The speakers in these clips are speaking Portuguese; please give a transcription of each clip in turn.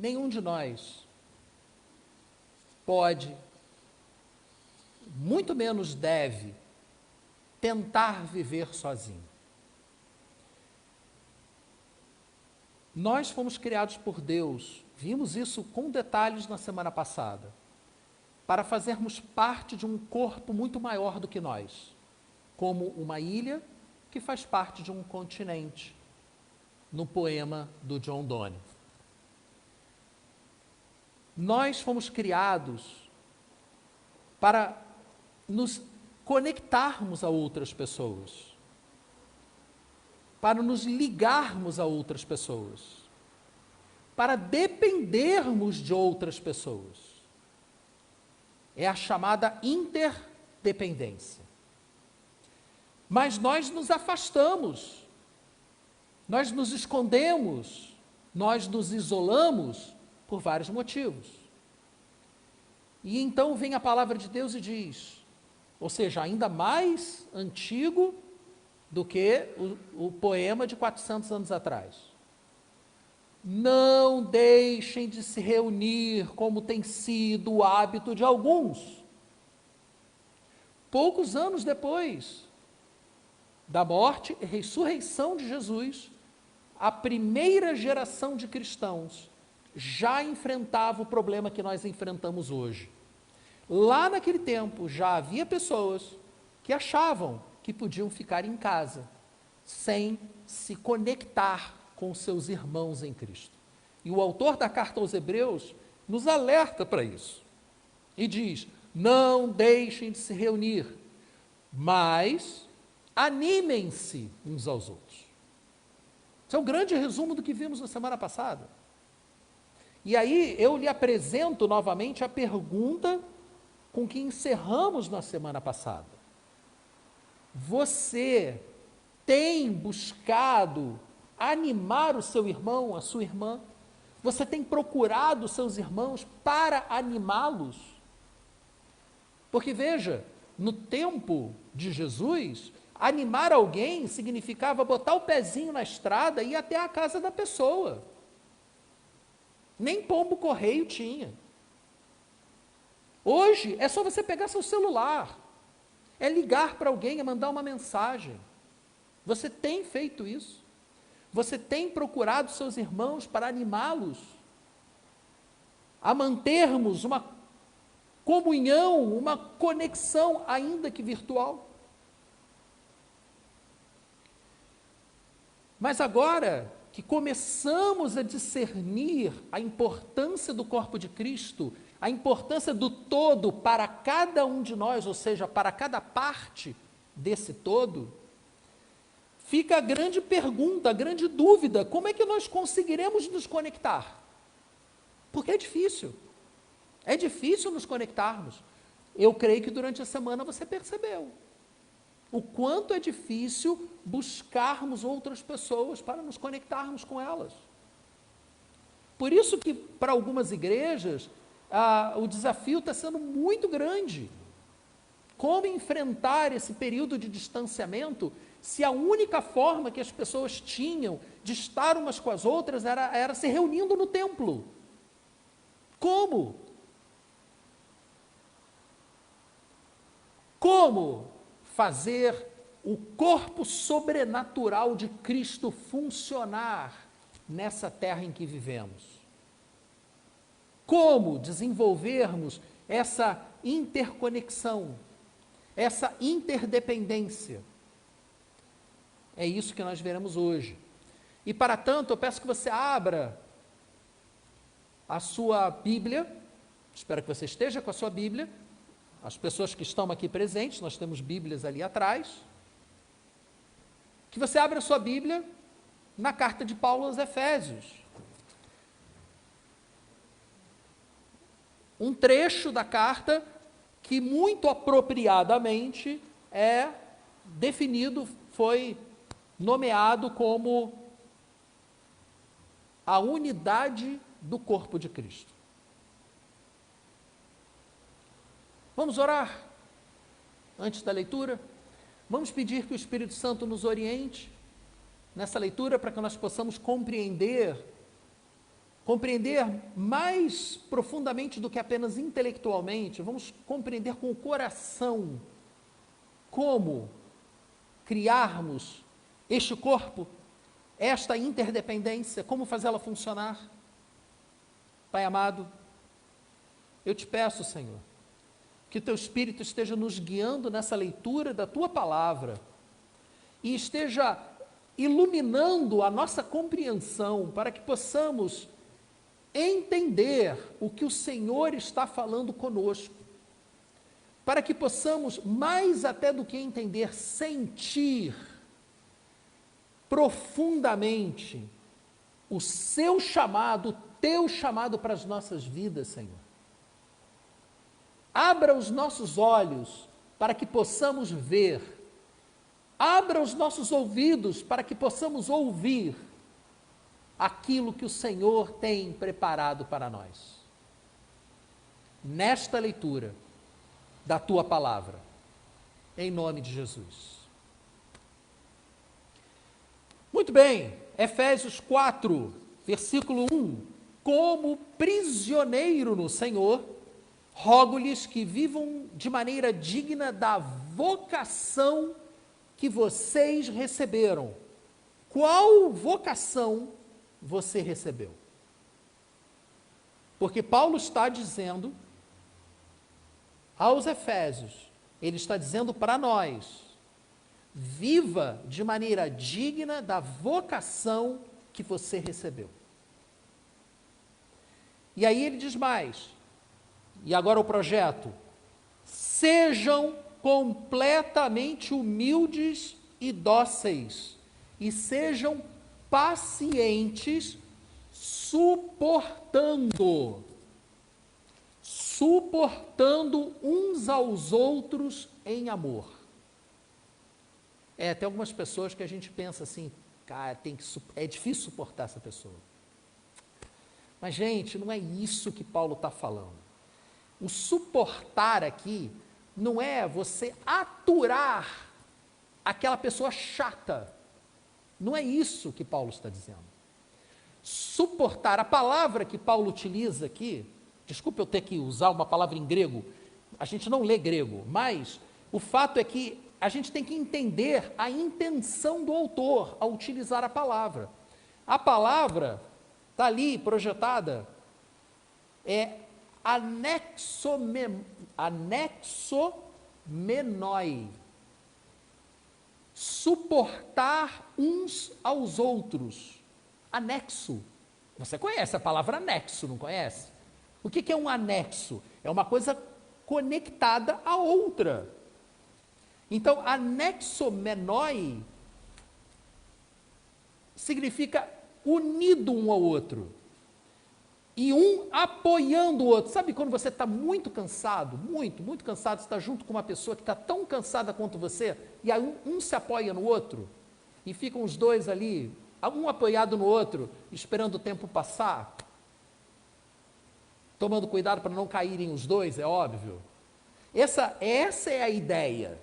nenhum de nós pode, muito menos deve, tentar viver sozinho. Nós fomos criados por Deus, vimos isso com detalhes na semana passada, para fazermos parte de um corpo muito maior do que nós, como uma ilha que faz parte de um continente, no poema do John Donne. Nós fomos criados para nos conectarmos a outras pessoas, para nos ligarmos a outras pessoas, para dependermos de outras pessoas. É a chamada interdependência. Mas nós nos afastamos, nós nos escondemos, nós nos isolamos por vários motivos. E então vem a palavra de Deus e diz, ou seja, ainda mais antigo do que o poema de 400 anos atrás. Não deixem de se reunir como tem sido o hábito de alguns. Poucos anos depois da morte e ressurreição de Jesus, a primeira geração de cristãos já enfrentava o problema que nós enfrentamos hoje. Lá naquele tempo já havia pessoas que achavam que podiam ficar em casa sem se conectar com seus irmãos em Cristo. E o autor da carta aos Hebreus nos alerta para isso. E diz, não deixem de se reunir, mas animem-se uns aos outros. Esse é o grande resumo do que vimos na semana passada. E aí eu lhe apresento novamente a pergunta com que encerramos na semana passada. Você tem buscado animar o seu irmão, a sua irmã? Você tem procurado os seus irmãos para animá-los? Porque veja, no tempo de Jesus, animar alguém significava botar o pezinho na estrada e ir até a casa da pessoa. Nem pombo correio tinha. Hoje é só você pegar seu celular, é ligar para alguém, é mandar uma mensagem. Você tem feito isso? Você tem procurado seus irmãos para animá-los a mantermos uma comunhão, uma conexão, ainda que virtual? Mas agora que começamos a discernir a importância do corpo de Cristo, a importância do todo para cada um de nós, ou seja, para cada parte desse todo, fica a grande pergunta, a grande dúvida, como é que nós conseguiremos nos conectar? Porque é difícil nos conectarmos. Eu creio que durante a semana você percebeu o quanto é difícil buscarmos outras pessoas para nos conectarmos com elas. Por isso que, para algumas igrejas, o desafio está sendo muito grande. Como enfrentar esse período de distanciamento, se a única forma que as pessoas tinham de estar umas com as outras era se reunindo no templo? Como? Como fazer o corpo sobrenatural de Cristo funcionar nessa terra em que vivemos? Como desenvolvermos essa interconexão, essa interdependência? É isso que nós veremos hoje. E para tanto, eu peço que você abra a sua Bíblia, espero que você esteja com a sua Bíblia. As pessoas que estão aqui presentes, nós temos Bíblias ali atrás. Que você abra a sua Bíblia na carta de Paulo aos Efésios. Um trecho da carta que muito apropriadamente é definido, foi nomeado como a unidade do corpo de Cristo. Vamos orar antes da leitura? Vamos pedir que o Espírito Santo nos oriente nessa leitura para que nós possamos compreender compreender mais profundamente do que apenas intelectualmente, vamos compreender com o coração como criarmos este corpo, esta interdependência, como fazê-la funcionar. Pai amado, eu te peço, Senhor, que o teu Espírito esteja nos guiando nessa leitura da tua palavra e esteja iluminando a nossa compreensão para que possamos entender o que o Senhor está falando conosco, para que possamos, mais até do que entender, sentir profundamente o seu chamado, o teu chamado para as nossas vidas, Senhor. Abra os nossos olhos para que possamos ver, abra os nossos ouvidos para que possamos ouvir aquilo que o Senhor tem preparado para nós. Nesta leitura da tua palavra, em nome de Jesus. Muito bem, Efésios 4, versículo 1. Como prisioneiro no Senhor, rogo-lhes que vivam de maneira digna da vocação que vocês receberam. Qual vocação você recebeu? Porque Paulo está dizendo aos Efésios, ele está dizendo para nós, viva de maneira digna da vocação que você recebeu. E aí ele diz mais, e agora o projeto, sejam completamente humildes e dóceis, e sejam pacientes, suportando uns aos outros em amor. Tem algumas pessoas que a gente pensa assim, cara, é difícil suportar essa pessoa. Mas, gente, não é isso que Paulo está falando. O suportar aqui não é você aturar aquela pessoa chata. Não é isso que Paulo está dizendo. Suportar, a palavra que Paulo utiliza aqui, desculpe eu ter que usar uma palavra em grego, a gente não lê grego, mas o fato é que a gente tem que entender a intenção do autor ao utilizar a palavra. A palavra está ali projetada, é anexomenoi, suportar uns aos outros. Anexo. Você conhece a palavra anexo, não conhece? O que é um anexo? É uma coisa conectada à outra. Então, anexomenoi significa unido um ao outro. E um apoiando o outro. Sabe quando você está muito cansado, muito cansado, você está junto com uma pessoa que está tão cansada quanto você, e aí um se apoia no outro, e ficam os dois ali, um apoiado no outro, esperando o tempo passar, tomando cuidado para não caírem os dois, é óbvio. Essa é a ideia.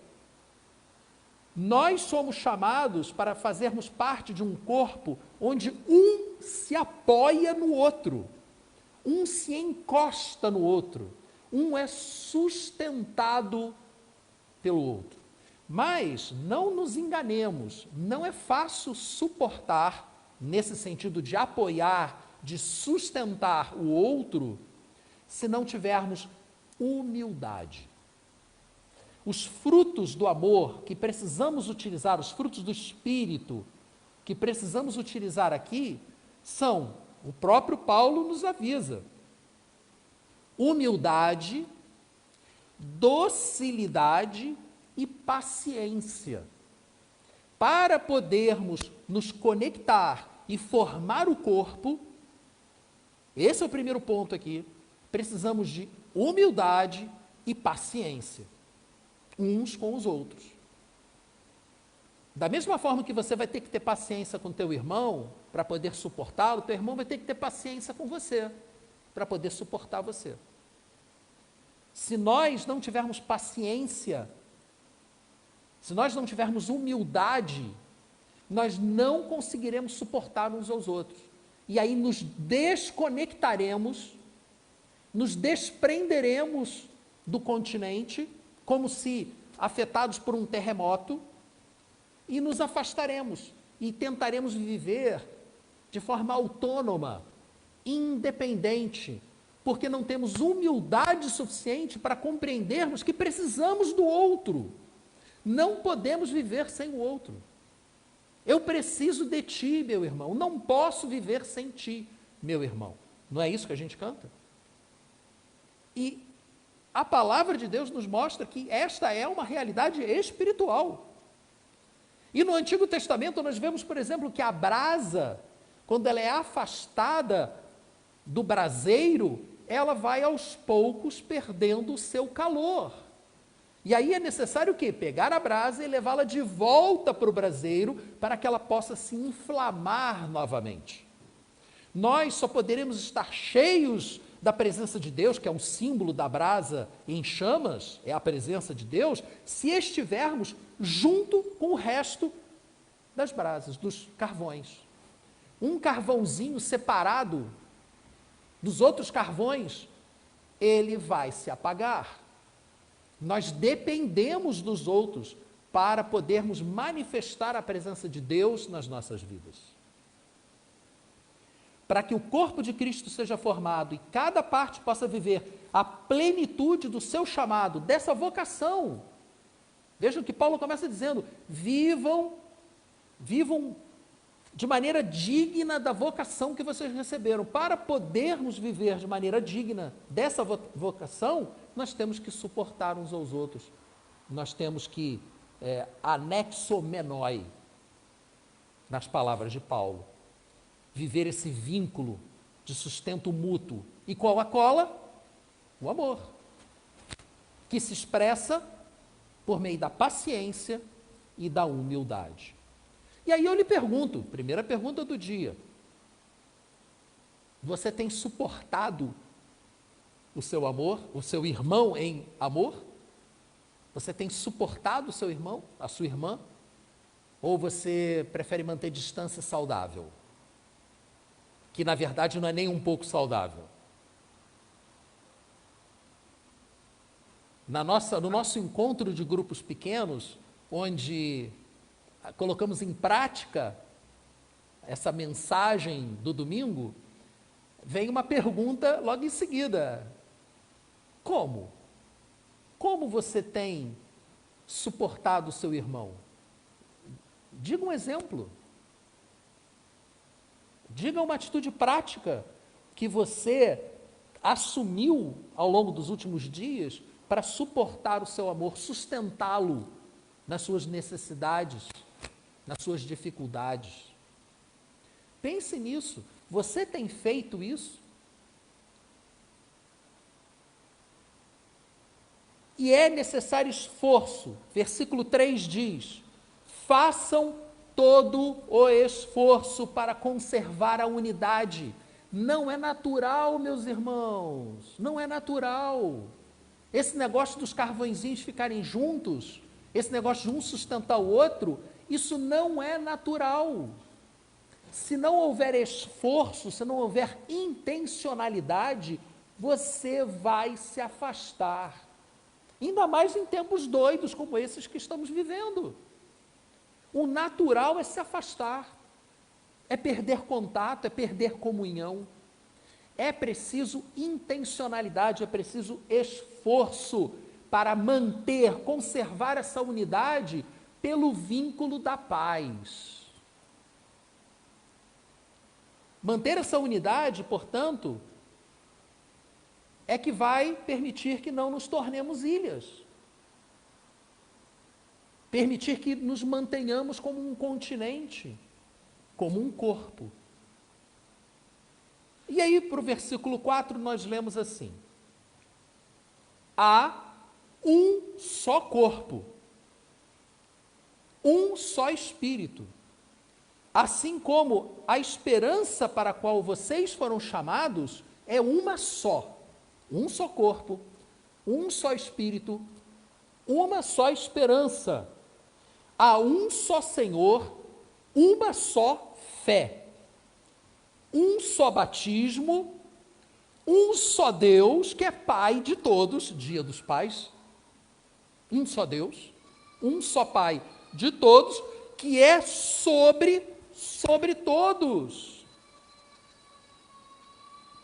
Nós somos chamados para fazermos parte de um corpo onde um se apoia no outro, um se encosta no outro, um é sustentado pelo outro. Mas não nos enganemos, não é fácil suportar, nesse sentido de apoiar, de sustentar o outro, se não tivermos humildade. Os frutos do amor que precisamos utilizar, os frutos do Espírito que precisamos utilizar aqui, são, o próprio Paulo nos avisa, humildade, docilidade e paciência. Para podermos nos conectar e formar o corpo, esse é o primeiro ponto aqui, precisamos de humildade e paciência, uns com os outros. Da mesma forma que você vai ter que ter paciência com teu irmão para poder suportá-lo, teu irmão vai ter que ter paciência com você para poder suportar você. Se nós não tivermos paciência, se nós não tivermos humildade, nós não conseguiremos suportar uns aos outros. e aí nos desconectaremos, nos desprenderemos do continente, como se afetados por um terremoto, e nos afastaremos e tentaremos viver de forma autônoma, independente, porque não temos humildade suficiente para compreendermos que precisamos do outro. Não podemos viver sem o outro. Eu preciso de ti, meu irmão. Não posso viver sem ti, meu irmão. Não é isso que a gente canta? E a palavra de Deus nos mostra que esta é uma realidade espiritual. E no Antigo Testamento nós vemos, por exemplo, que a brasa, quando ela é afastada do braseiro, ela vai aos poucos perdendo o seu calor. E aí é necessário o quê? Pegar a brasa e levá-la de volta para o braseiro, para que ela possa se inflamar novamente. Nós só poderemos estar cheios da presença de Deus, que é um símbolo da brasa em chamas, é a presença de Deus, se estivermos junto com o resto das brasas, dos carvões. Um carvãozinho separado dos outros carvões, ele vai se apagar. Nós dependemos dos outros para podermos manifestar a presença de Deus nas nossas vidas. Para que o corpo de Cristo seja formado e cada parte possa viver a plenitude do seu chamado, dessa vocação. Vejam que Paulo começa dizendo: vivam de maneira digna da vocação que vocês receberam. Para podermos viver de maneira digna dessa vocação, nós temos que suportar uns aos outros. Nós temos que anexomenoi, nas palavras de Paulo, viver esse vínculo de sustento mútuo. E qual a cola? O amor, que se expressa por meio da paciência e da humildade. E aí eu lhe pergunto, primeira pergunta do dia: você tem suportado o seu amor, o seu irmão em amor? Você tem suportado o seu irmão, a sua irmã? Ou você prefere manter distância saudável? Que na verdade não é nem um pouco saudável. No nosso encontro de grupos pequenos, onde colocamos em prática essa mensagem do domingo, vem uma pergunta logo em seguida: como? Como você tem suportado o seu irmão? Diga um exemplo. Diga uma atitude prática que você assumiu ao longo dos últimos dias para suportar o seu amor, sustentá-lo nas suas necessidades, nas suas dificuldades. Pense nisso. Você tem feito isso? E é necessário esforço. Versículo 3 diz: façam todo o esforço para conservar a unidade. Não é natural, meus irmãos, não é natural. Esse negócio dos carvõezinhos ficarem juntos, esse negócio de um sustentar o outro, isso não é natural. Se não houver esforço, se não houver intencionalidade, você vai se afastar. Ainda mais em tempos doidos como esses que estamos vivendo. O natural é se afastar, é perder contato, é perder comunhão. É preciso intencionalidade, é preciso esforço para manter, conservar essa unidade pelo vínculo da paz. Manter essa unidade, portanto, é que vai permitir que não nos tornemos ilhas. Permitir que nos mantenhamos como um continente, como um corpo. E aí, para o versículo 4, nós lemos assim: há um só corpo, um só espírito, assim como a esperança para a qual vocês foram chamados é uma só. Um só corpo, um só espírito, uma só esperança. Há um só Senhor, uma só fé. um só batismo, um só Deus, que é Pai de todos, Dia dos Pais, um só Deus, um só Pai de todos, que é sobre todos,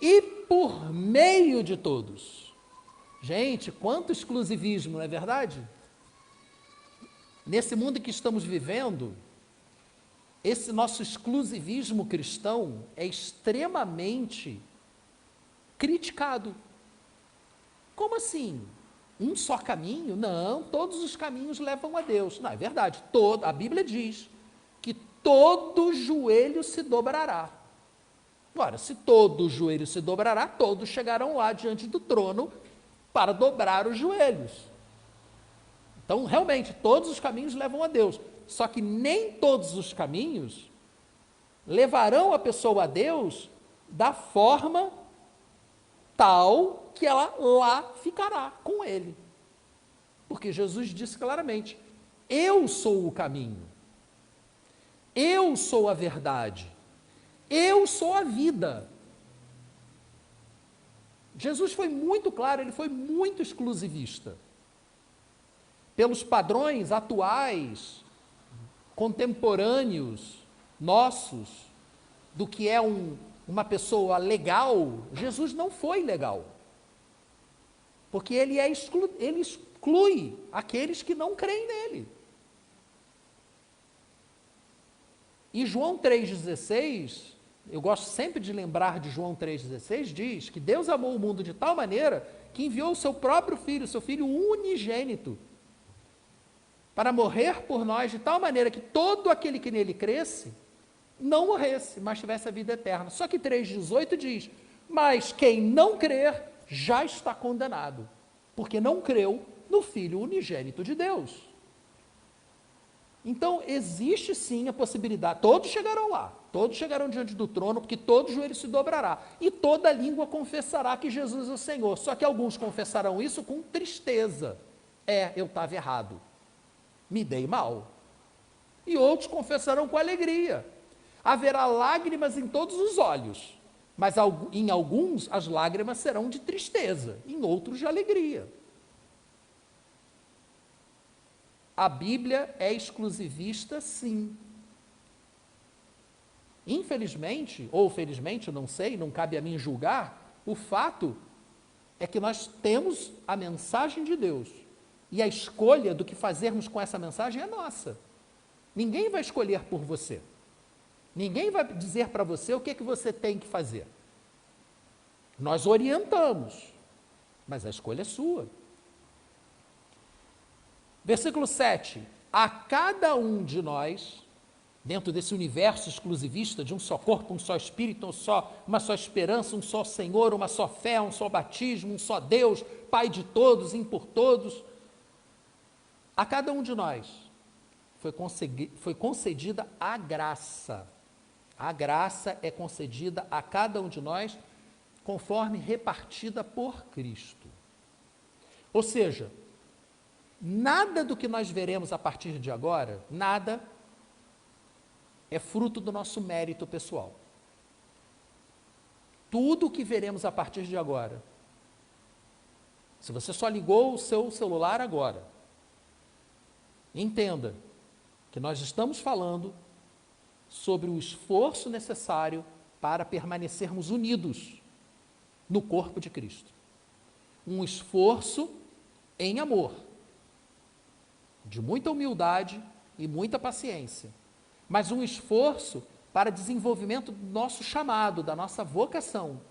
e por meio de todos. Gente, quanto exclusivismo, não é verdade? Nesse mundo que estamos vivendo, esse nosso exclusivismo cristão é extremamente criticado. Como assim? Um só caminho? Não, todos os caminhos levam a Deus. Não, é verdade, a Bíblia diz que todo joelho se dobrará. Agora, se todo joelho se dobrará, todos chegarão lá diante do trono para dobrar os joelhos. Então, realmente, todos os caminhos levam a Deus. Só que nem todos os caminhos levarão a pessoa a Deus da forma tal que ela lá ficará com ele. Porque Jesus disse claramente: eu sou o caminho, eu sou a verdade, eu sou a vida. Jesus foi muito claro, ele foi muito exclusivista. Pelos padrões atuais, contemporâneos, nossos, do que é uma pessoa legal, Jesus não foi legal. Porque ele exclui aqueles que não creem nele. E João 3,16, eu gosto sempre de lembrar de João 3,16, diz que Deus amou o mundo de tal maneira que enviou o seu próprio Filho, seu Filho unigênito, para morrer por nós de tal maneira que todo aquele que nele cresce, não morresse, mas tivesse a vida eterna. Só que 3,18 diz: mas quem não crer já está condenado, porque não creu no Filho unigênito de Deus. Então, existe sim a possibilidade, todos chegarão lá, todos chegarão diante do trono, porque todo joelho se dobrará, e toda língua confessará que Jesus é o Senhor. Só que alguns confessarão isso com tristeza. Eu estava errado, me dei mal. E outros confessarão com alegria. Haverá lágrimas em todos os olhos, mas em alguns as lágrimas serão de tristeza, em outros de alegria. A Bíblia é exclusivista, sim. Infelizmente, ou felizmente, não sei, não cabe a mim julgar, o fato é que nós temos a mensagem de Deus, e a escolha do que fazermos com essa mensagem é nossa. Ninguém vai escolher por você. Ninguém vai dizer para você o que é que você tem que fazer. Nós orientamos, mas a escolha é sua. Versículo 7. A cada um de nós, dentro desse universo exclusivista de um só corpo, um só espírito, uma só esperança, um só Senhor, uma só fé, um só batismo, um só Deus, Pai de todos e por todos, a cada um de nós foi concedida a graça. A graça é concedida a cada um de nós conforme repartida por Cristo. Ou seja, nada do que nós veremos a partir de agora, nada é fruto do nosso mérito pessoal. Tudo o que veremos a partir de agora, se você só ligou o seu celular agora, entenda que nós estamos falando sobre o esforço necessário para permanecermos unidos no corpo de Cristo. Um esforço em amor, de muita humildade e muita paciência, mas um esforço para desenvolvimento do nosso chamado, da nossa vocação.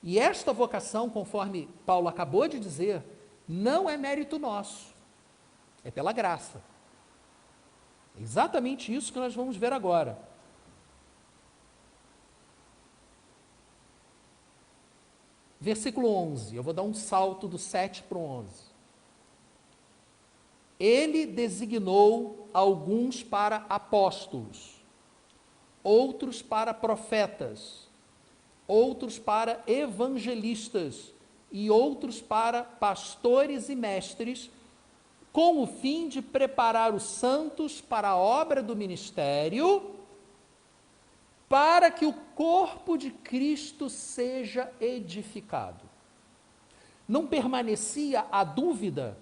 E esta vocação, conforme Paulo acabou de dizer, não é mérito nosso, é pela graça. É exatamente isso que nós vamos ver agora. Versículo 11, eu vou dar um salto do 7 para o 11. Ele designou alguns para apóstolos, outros para profetas, outros para evangelistas e outros para pastores e mestres, com o fim de preparar os santos para a obra do ministério, para que o corpo de Cristo seja edificado. Não permanecia a dúvida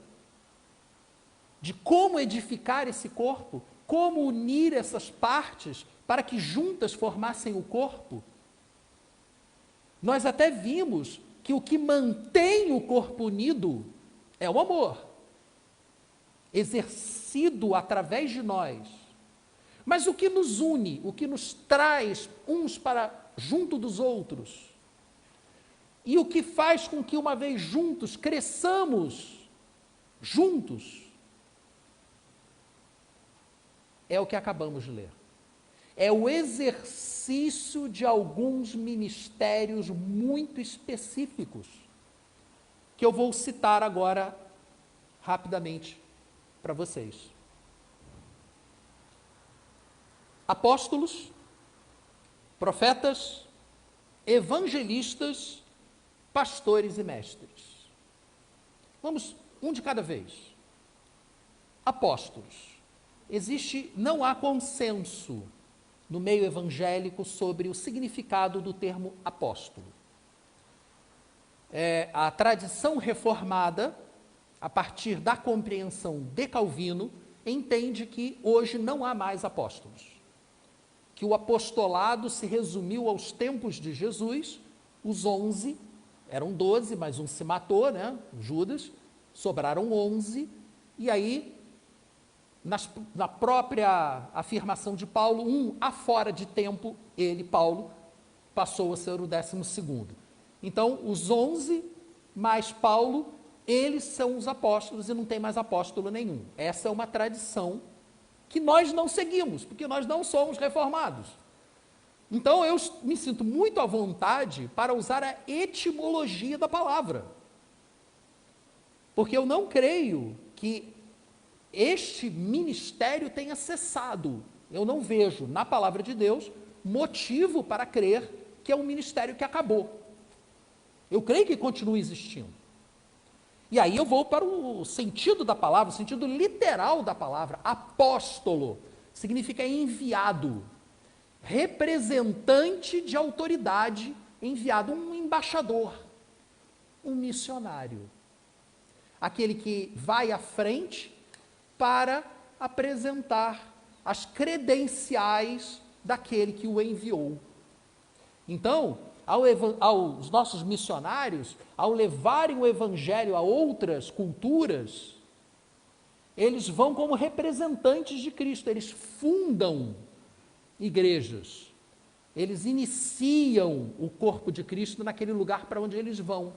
de como edificar esse corpo, como unir essas partes para que juntas formassem o corpo. Nós até vimos que o que mantém o corpo unido é o amor, exercido através de nós. Mas o que nos une, o que nos traz uns para junto dos outros, e o que faz com que, uma vez juntos, cresçamos juntos, é o que acabamos de ler. É o exercício de alguns ministérios muito específicos, que eu vou citar agora rapidamente para vocês. Apóstolos, profetas, evangelistas, pastores e mestres. Vamos um de cada vez. Apóstolos. Não há consenso no meio evangélico sobre o significado do termo apóstolo. A tradição reformada, a partir da compreensão de Calvino, entende que hoje não há mais apóstolos. Que o apostolado se resumiu aos tempos de Jesus, os 11, eram 12, mas um se matou, né, Judas, sobraram 11, e aí, na própria afirmação de Paulo, afora de tempo, ele, Paulo, passou a ser o 12º. Então, os 11 mais Paulo, eles são os apóstolos e não tem mais apóstolo nenhum. Essa é uma tradição que nós não seguimos, porque nós não somos reformados. Então, eu me sinto muito à vontade para usar a etimologia da palavra. Porque eu não creio que este ministério tenha cessado. Eu não vejo na palavra de Deus motivo para crer que é um ministério que acabou. Eu creio que continua existindo. E aí eu vou para o sentido da palavra, o sentido literal da palavra. Apóstolo significa enviado, representante de autoridade, enviado, um embaixador, um missionário. Aquele que vai à frente para apresentar as credenciais daquele que o enviou. Então, aos nossos missionários, ao levarem o evangelho a outras culturas, eles vão como representantes de Cristo, eles fundam igrejas, eles iniciam o corpo de Cristo naquele lugar para onde eles vão.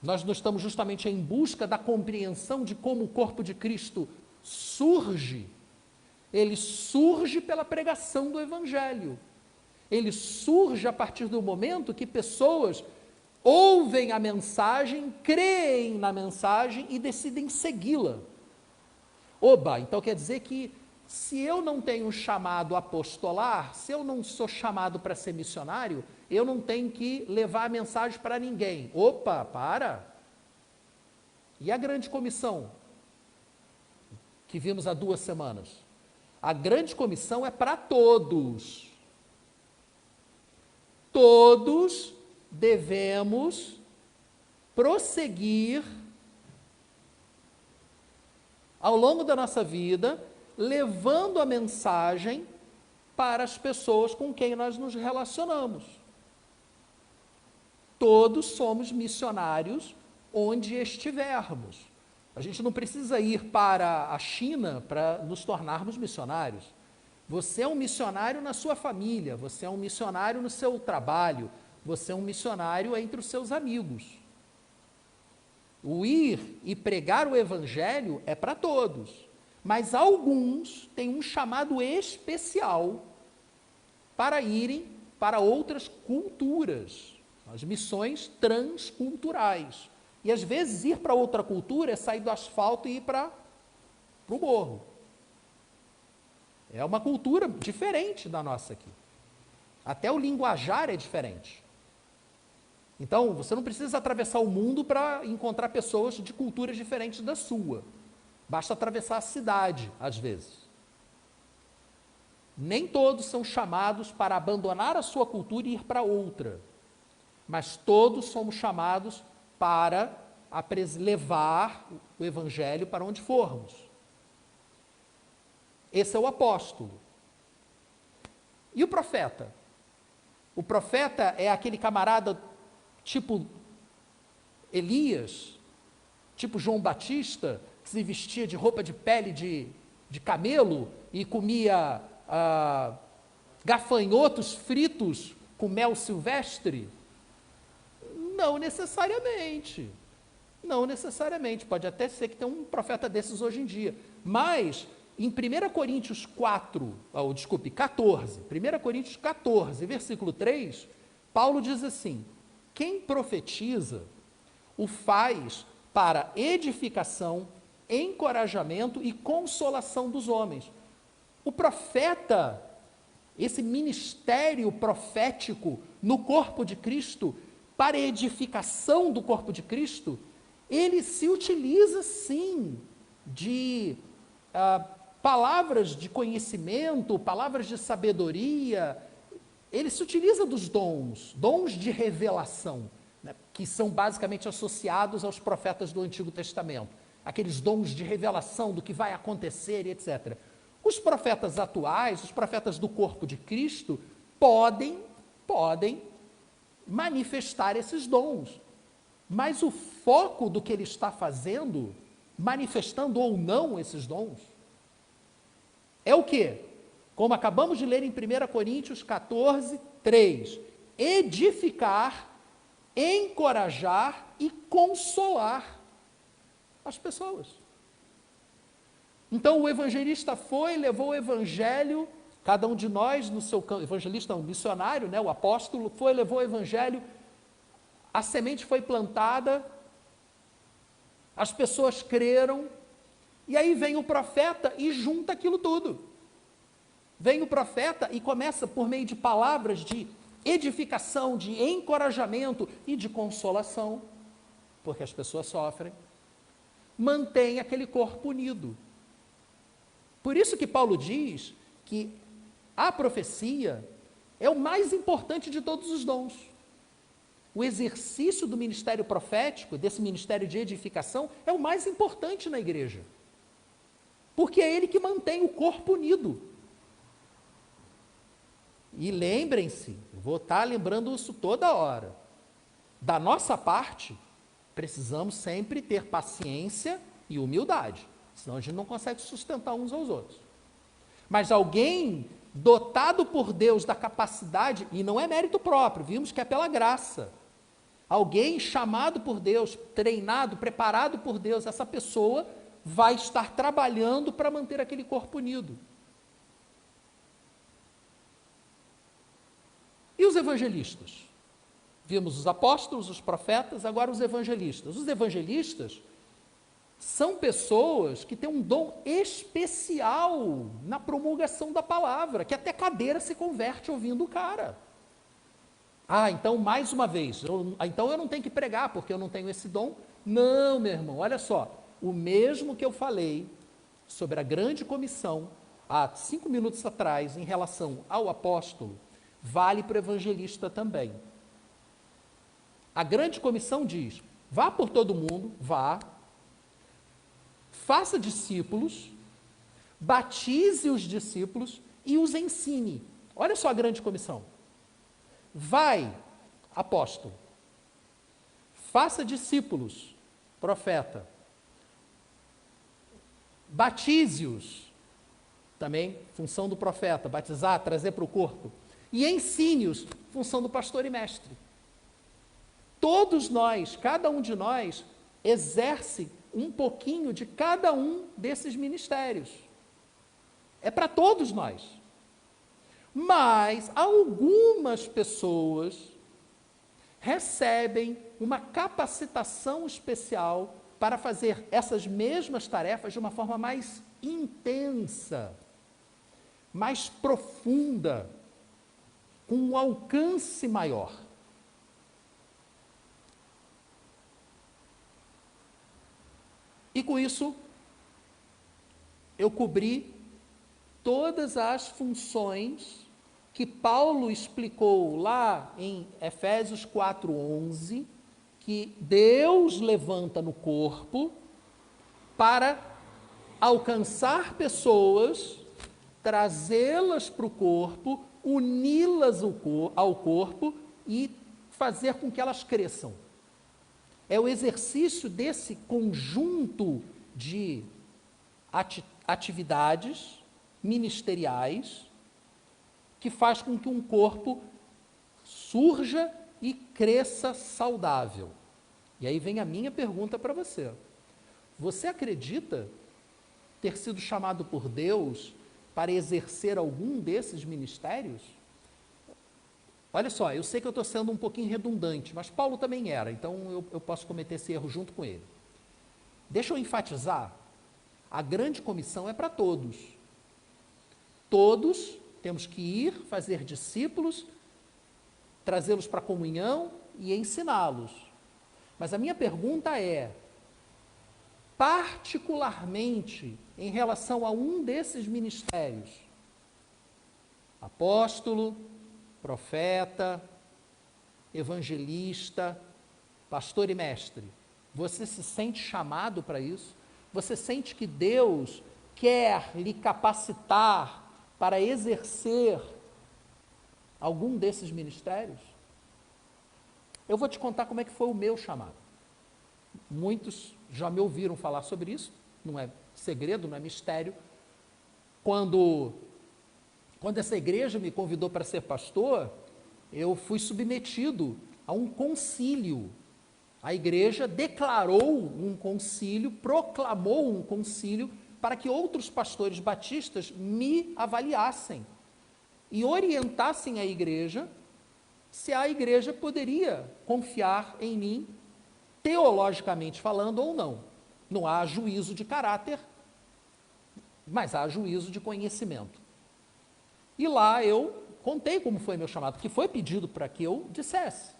Nós não estamos justamente em busca da compreensão de como o corpo de Cristo surge. Ele surge pela pregação do evangelho. Ele surge a partir do momento que pessoas ouvem a mensagem, creem na mensagem e decidem segui-la. Oba, então quer dizer que se eu não tenho chamado apostolar, se eu não sou chamado para ser missionário, eu não tenho que levar a mensagem para ninguém. Opa, para! E a grande comissão, que vimos há 2 semanas? A grande comissão é para todos. Todos devemos prosseguir ao longo da nossa vida, levando a mensagem para as pessoas com quem nós nos relacionamos. Todos somos missionários onde estivermos. A gente não precisa ir para a China para nos tornarmos missionários. Você é um missionário na sua família, você é um missionário no seu trabalho, você é um missionário entre os seus amigos. O ir e pregar o evangelho é para todos, mas alguns têm um chamado especial para irem para outras culturas, as missões transculturais. E às vezes ir para outra cultura é sair do asfalto e ir para o morro. É uma cultura diferente da nossa aqui. Até o linguajar é diferente. Então, você não precisa atravessar o mundo para encontrar pessoas de culturas diferentes da sua. Basta atravessar a cidade, às vezes. Nem todos são chamados para abandonar a sua cultura e ir para outra, mas todos somos chamados para levar o evangelho para onde formos. Esse é o apóstolo. E o profeta? O profeta é aquele camarada tipo Elias, tipo João Batista, que se vestia de roupa de pele de camelo e comia gafanhotos fritos com mel silvestre? Não necessariamente. Não necessariamente. Pode até ser que tenha um profeta desses hoje em dia. Mas, em 1 Coríntios 14, 1 Coríntios 14, versículo 3, Paulo diz assim: quem profetiza o faz para edificação, encorajamento e consolação dos homens. O profeta, esse ministério profético no corpo de Cristo, para edificação do corpo de Cristo, ele se utiliza sim de palavras de conhecimento, palavras de sabedoria, ele se utiliza dos dons de revelação, né, que são basicamente associados aos profetas do Antigo Testamento, aqueles dons de revelação do que vai acontecer e etc. Os profetas atuais, os profetas do corpo de Cristo, podem manifestar esses dons, mas o foco do que ele está fazendo, manifestando ou não esses dons, é o quê? Como acabamos de ler em 1 Coríntios 14, 3, edificar, encorajar e consolar as pessoas. Então o evangelista levou o evangelho, cada um de nós no seu campo, evangelista um missionário, né, o apóstolo levou o evangelho, a semente foi plantada, as pessoas creram, e aí vem o profeta e junta aquilo tudo. Vem o profeta e começa por meio de palavras de edificação, de encorajamento e de consolação, porque as pessoas sofrem, mantém aquele corpo unido. Por isso que Paulo diz que a profecia é o mais importante de todos os dons. O exercício do ministério profético, desse ministério de edificação, é o mais importante na igreja. Porque é ele que mantém o corpo unido. E lembrem-se, vou estar lembrando isso toda hora, da nossa parte, precisamos sempre ter paciência e humildade, senão a gente não consegue sustentar uns aos outros. Mas alguém dotado por Deus da capacidade, e não é mérito próprio, vimos que é pela graça, alguém chamado por Deus, treinado, preparado por Deus, essa pessoa vai estar trabalhando para manter aquele corpo unido. E os evangelistas? Vimos os apóstolos, os profetas, agora os evangelistas. Os evangelistas são pessoas que têm um dom especial na promulgação da palavra, que até cadeira se converte ouvindo o cara. Então, mais uma vez, então eu não tenho que pregar, porque eu não tenho esse dom. Não, meu irmão, olha só, o mesmo que eu falei sobre a grande comissão, há 5 minutos atrás, em relação ao apóstolo, vale para o evangelista também. A grande comissão diz: vá por todo mundo, vá, faça discípulos, batize os discípulos e os ensine. Olha só a grande comissão. Vai, apóstolo, faça discípulos, profeta, batize-os, também função do profeta, batizar, trazer para o corpo, e ensine-os, função do pastor e mestre. Todos nós, cada um de nós, exerce um pouquinho de cada um desses ministérios. É para todos nós. Mas algumas pessoas recebem uma capacitação especial para fazer essas mesmas tarefas de uma forma mais intensa, mais profunda, com um alcance maior. E com isso, eu cobri todas as funções que Paulo explicou lá em Efésios 4:11, que Deus levanta no corpo para alcançar pessoas, trazê-las para o corpo, uni-las ao corpo e fazer com que elas cresçam. É o exercício desse conjunto de atividades ministeriais que faz com que um corpo surja e cresça saudável. E aí vem a minha pergunta para você. Você acredita ter sido chamado por Deus para exercer algum desses ministérios? Olha só, eu sei que eu estou sendo um pouquinho redundante, mas Paulo também era, então eu posso cometer esse erro junto com ele. Deixa eu enfatizar, a grande comissão é para todos. Todos temos que ir, fazer discípulos, trazê-los para a comunhão e ensiná-los. Mas a minha pergunta é, particularmente em relação a um desses ministérios, apóstolo, profeta, evangelista, pastor e mestre, você se sente chamado para isso? Você sente que Deus quer lhe capacitar para exercer algum desses ministérios? Eu vou te contar como é que foi o meu chamado. Muitos já me ouviram falar sobre isso, não é segredo, não é mistério. Quando essa igreja me convidou para ser pastor, eu fui submetido a um concílio. A igreja declarou um concílio, proclamou um concílio para que outros pastores batistas me avaliassem e orientassem a igreja se a igreja poderia confiar em mim, teologicamente falando ou não. Não há juízo de caráter, mas há juízo de conhecimento. E lá eu contei como foi meu chamado, que foi pedido para que eu dissesse.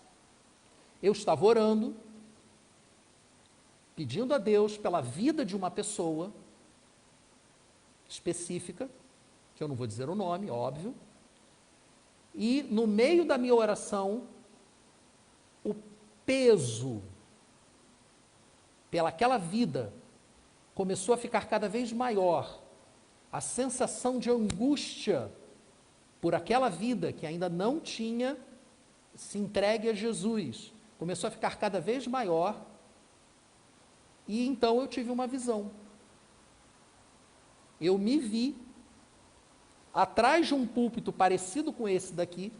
Eu estava orando, pedindo a Deus pela vida de uma pessoa específica, que eu não vou dizer o nome, óbvio, e no meio da minha oração, o peso pelaquela vida começou a ficar cada vez maior, a sensação de angústia por aquela vida que ainda não tinha se entregue a Jesus, começou a ficar cada vez maior, e então eu tive uma visão. Eu me vi atrás de um púlpito parecido com esse daqui,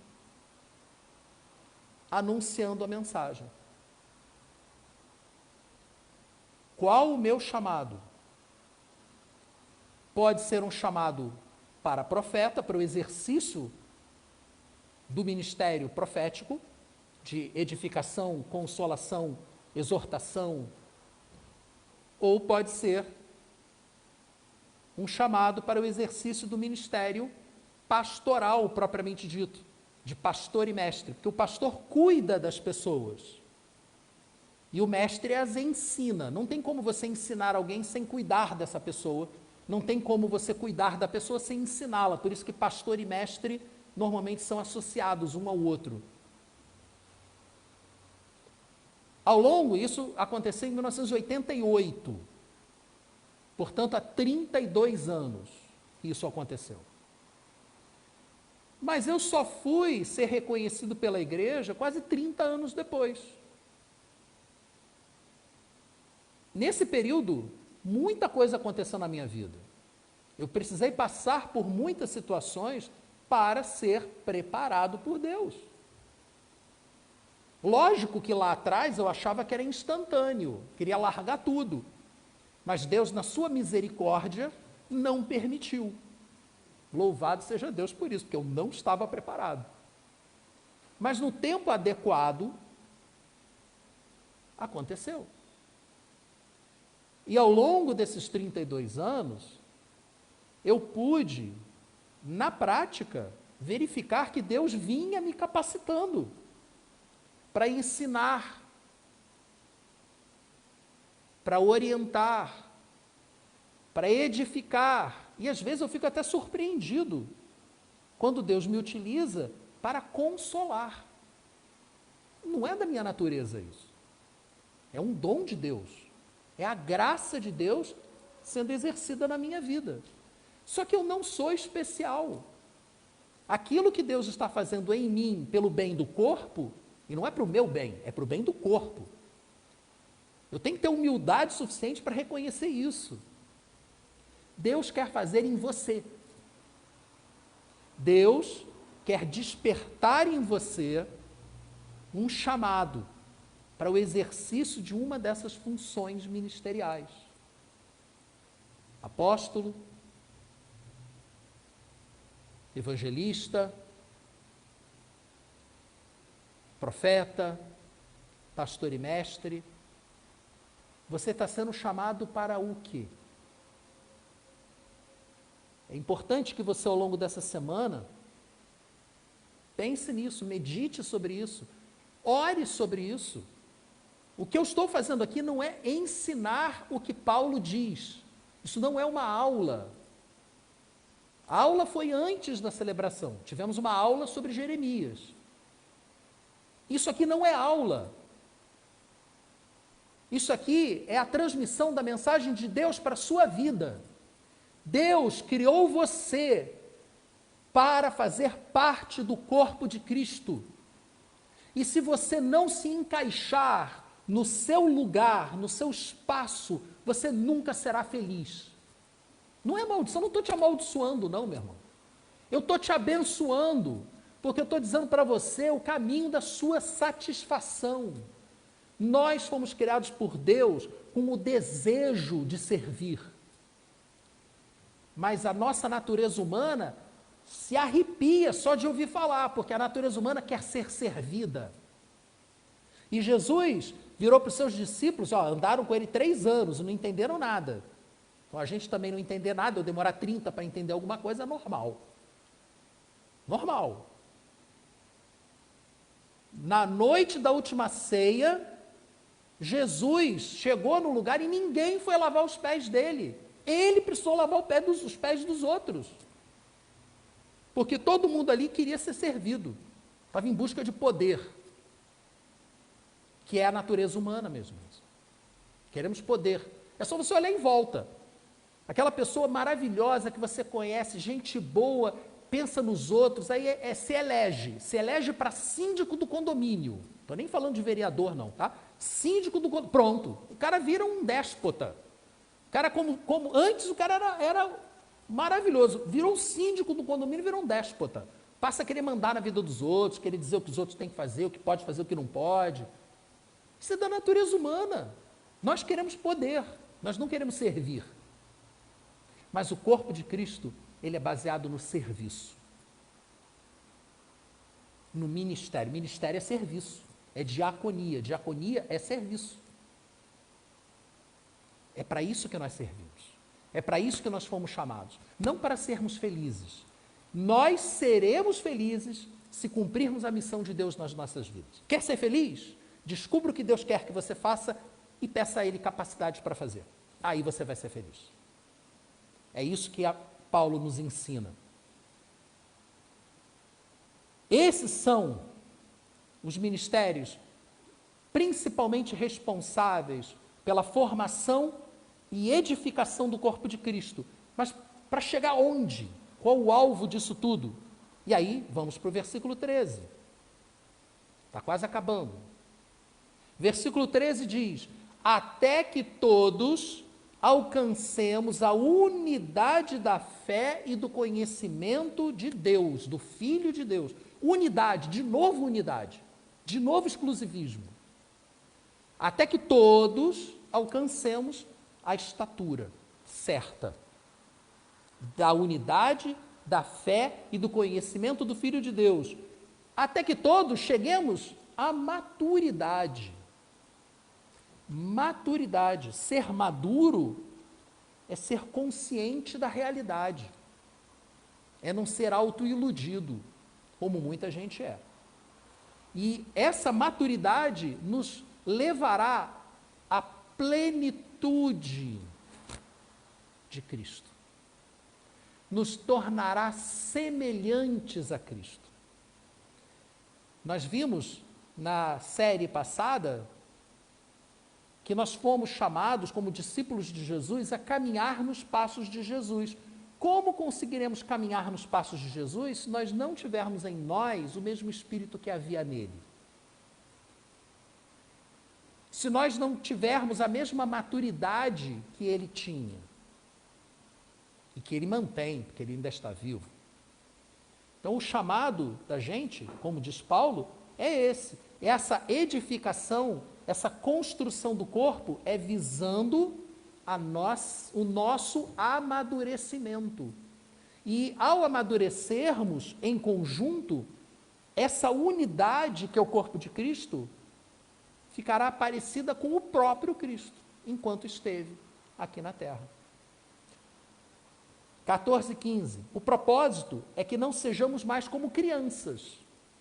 anunciando a mensagem. Qual o meu chamado? Pode ser um chamado para profeta, para o exercício do ministério profético, de edificação, consolação, exortação, ou pode ser um chamado para o exercício do ministério pastoral, propriamente dito, de pastor e mestre, porque o pastor cuida das pessoas e o mestre as ensina. Não tem como você ensinar alguém sem cuidar dessa pessoa, não tem como você cuidar da pessoa sem ensiná-la, por isso que pastor e mestre normalmente são associados um ao outro. Ao longo, isso aconteceu em 1988, portanto, há 32 anos que isso aconteceu. Mas eu só fui ser reconhecido pela igreja quase 30 anos depois. Nesse período, muita coisa aconteceu na minha vida. Eu precisei passar por muitas situações para ser preparado por Deus. Lógico que lá atrás eu achava que era instantâneo, queria largar tudo. Mas Deus, na sua misericórdia, não permitiu. Louvado seja Deus por isso, porque eu não estava preparado. Mas no tempo adequado, aconteceu. E ao longo desses 32 anos, eu pude, na prática, verificar que Deus vinha me capacitando para ensinar, para orientar, para edificar, E às vezes eu fico até surpreendido quando Deus me utiliza para consolar. Não é da minha natureza isso. É um dom de Deus. É a graça de Deus sendo exercida na minha vida. Só que eu não sou especial. Aquilo que Deus está fazendo em mim pelo bem do corpo, e não é para o meu bem, é para o bem do corpo. Eu tenho que ter humildade suficiente para reconhecer isso. Deus quer fazer em você. Deus quer despertar em você um chamado para o exercício de uma dessas funções ministeriais. Apóstolo, evangelista, profeta, pastor e mestre. Você está sendo chamado para o quê? É importante que você, ao longo dessa semana, pense nisso, medite sobre isso, ore sobre isso. O que eu estou fazendo aqui não é ensinar o que Paulo diz. Isso não é uma aula. A aula foi antes da celebração. Tivemos uma aula sobre Jeremias. Isso aqui não é aula. Isso aqui é a transmissão da mensagem de Deus para a sua vida. Deus criou você para fazer parte do corpo de Cristo. E se você não se encaixar no seu lugar, no seu espaço, você nunca será feliz. Não é maldição, não estou te amaldiçoando não, meu irmão. Eu estou te abençoando, porque eu estou dizendo para você o caminho da sua satisfação. Nós fomos criados por Deus com o desejo de servir. Mas a nossa natureza humana se arrepia só de ouvir falar, porque a natureza humana quer ser servida. E Jesus virou para os seus discípulos, andaram com ele 3 anos, não entenderam nada. Então a gente também não entender nada, eu demorar 30 para entender alguma coisa é normal. Normal. Na noite da última ceia, Jesus chegou no lugar e ninguém foi lavar os pés dele. Ele precisou lavar os pés dos outros. Porque todo mundo ali queria ser servido. Estava em busca de poder. Que é a natureza humana mesmo. Queremos poder. É só você olhar em volta. Aquela pessoa maravilhosa que você conhece, gente boa, pensa nos outros, aí se elege para síndico do condomínio. Estou nem falando de vereador não, tá? Síndico do condomínio, pronto. O cara vira um déspota. O cara como antes o cara era maravilhoso, virou síndico do condomínio, virou um déspota. Passa a querer mandar na vida dos outros, querer dizer o que os outros têm que fazer, o que pode fazer, o que não pode. Isso é da natureza humana. Nós queremos poder, nós não queremos servir. Mas o corpo de Cristo, ele é baseado no serviço. No ministério. Ministério é serviço, é diaconia. Diaconia é serviço. É para isso que nós servimos. É para isso que nós fomos chamados. Não para sermos felizes. Nós seremos felizes se cumprirmos a missão de Deus nas nossas vidas. Quer ser feliz? Descubra o que Deus quer que você faça e peça a Ele capacidade para fazer. Aí você vai ser feliz. É isso que Paulo nos ensina. Esses são os ministérios principalmente responsáveis pela formação e edificação do corpo de Cristo. Mas para chegar onde? Qual o alvo disso tudo? E aí, vamos para o versículo 13. Está quase acabando. Versículo 13 diz: até que todos alcancemos a unidade da fé e do conhecimento de Deus, do Filho de Deus. Unidade, de novo exclusivismo. Até que todos alcancemos a estatura certa da unidade, da fé e do conhecimento do Filho de Deus. Até que todos cheguemos à maturidade. Maturidade. Ser maduro é ser consciente da realidade. É não ser autoiludido, como muita gente é. E essa maturidade nos levará à plenitude de Cristo. nos tornará semelhantes a Cristo. Nós vimos na série passada que nós fomos chamados como discípulos de Jesus a caminhar nos passos de Jesus. Como conseguiremos caminhar nos passos de Jesus se nós não tivermos em nós o mesmo Espírito que havia nele? Se nós não tivermos a mesma maturidade que ele tinha, e que ele mantém, porque ele ainda está vivo. Então, o chamado da gente, como diz Paulo, é esse. Essa edificação, essa construção do corpo é visando o nosso amadurecimento. E ao amadurecermos em conjunto, essa unidade que é o corpo de Cristo ficará parecida com o próprio Cristo, enquanto esteve aqui na terra. 14:15. O propósito é que não sejamos mais como crianças.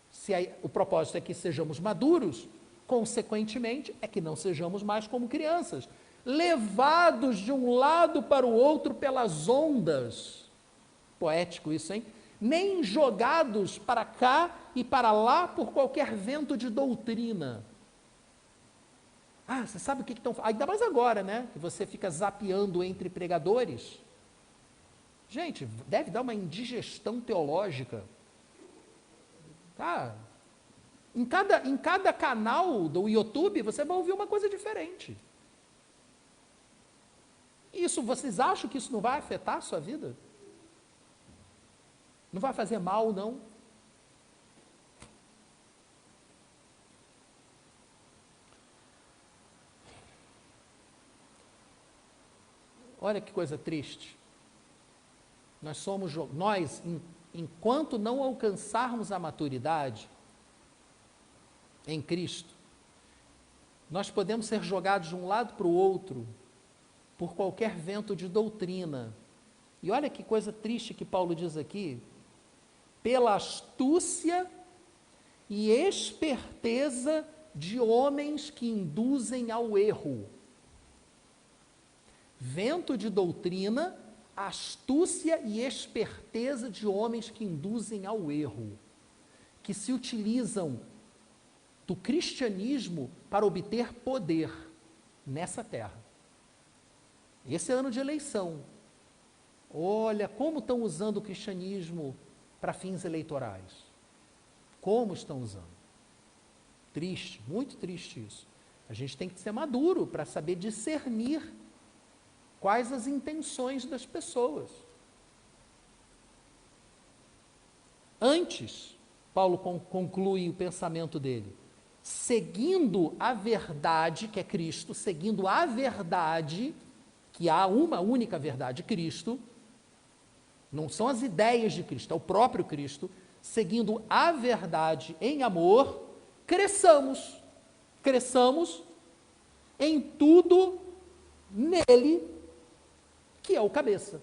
Se o propósito é que sejamos maduros, consequentemente, é que não sejamos mais como crianças, levados de um lado para o outro pelas ondas. Poético isso, hein? Nem jogados para cá e para lá por qualquer vento de doutrina. Você sabe o que estão falando? Ainda mais agora, né? Que você fica zapeando entre pregadores. Gente, deve dar uma indigestão teológica. Em cada canal do YouTube, você vai ouvir uma coisa diferente. Isso, vocês acham que isso não vai afetar a sua vida? Não vai fazer mal, não? Olha que coisa triste. Nós, enquanto não alcançarmos a maturidade em Cristo, nós podemos ser jogados de um lado para o outro por qualquer vento de doutrina. E olha que coisa triste que Paulo diz aqui, pela astúcia e esperteza de homens que induzem ao erro. Vento de doutrina, astúcia e esperteza de homens que induzem ao erro, que se utilizam do cristianismo para obter poder nessa terra. Esse é ano de eleição. Olha como estão usando o cristianismo para fins eleitorais. Como estão usando. Triste, muito triste isso. A gente tem que ser maduro para saber discernir quais as intenções das pessoas. Antes, Paulo conclui o pensamento dele, seguindo a verdade, que é Cristo, seguindo a verdade, que há uma única verdade, Cristo, não são as ideias de Cristo, é o próprio Cristo, seguindo a verdade em amor, cresçamos em tudo nele, que é o cabeça,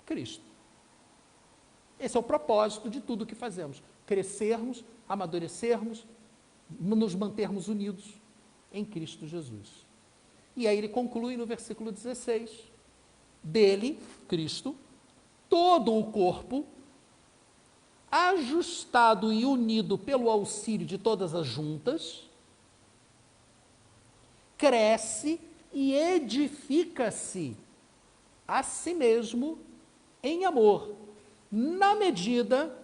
Cristo. Esse é o propósito de tudo que fazemos, crescermos, amadurecermos, nos mantermos unidos em Cristo Jesus. E aí ele conclui no versículo 16, dele, Cristo, todo o corpo, ajustado e unido pelo auxílio de todas as juntas, cresce e edifica-se a si mesmo em amor, na medida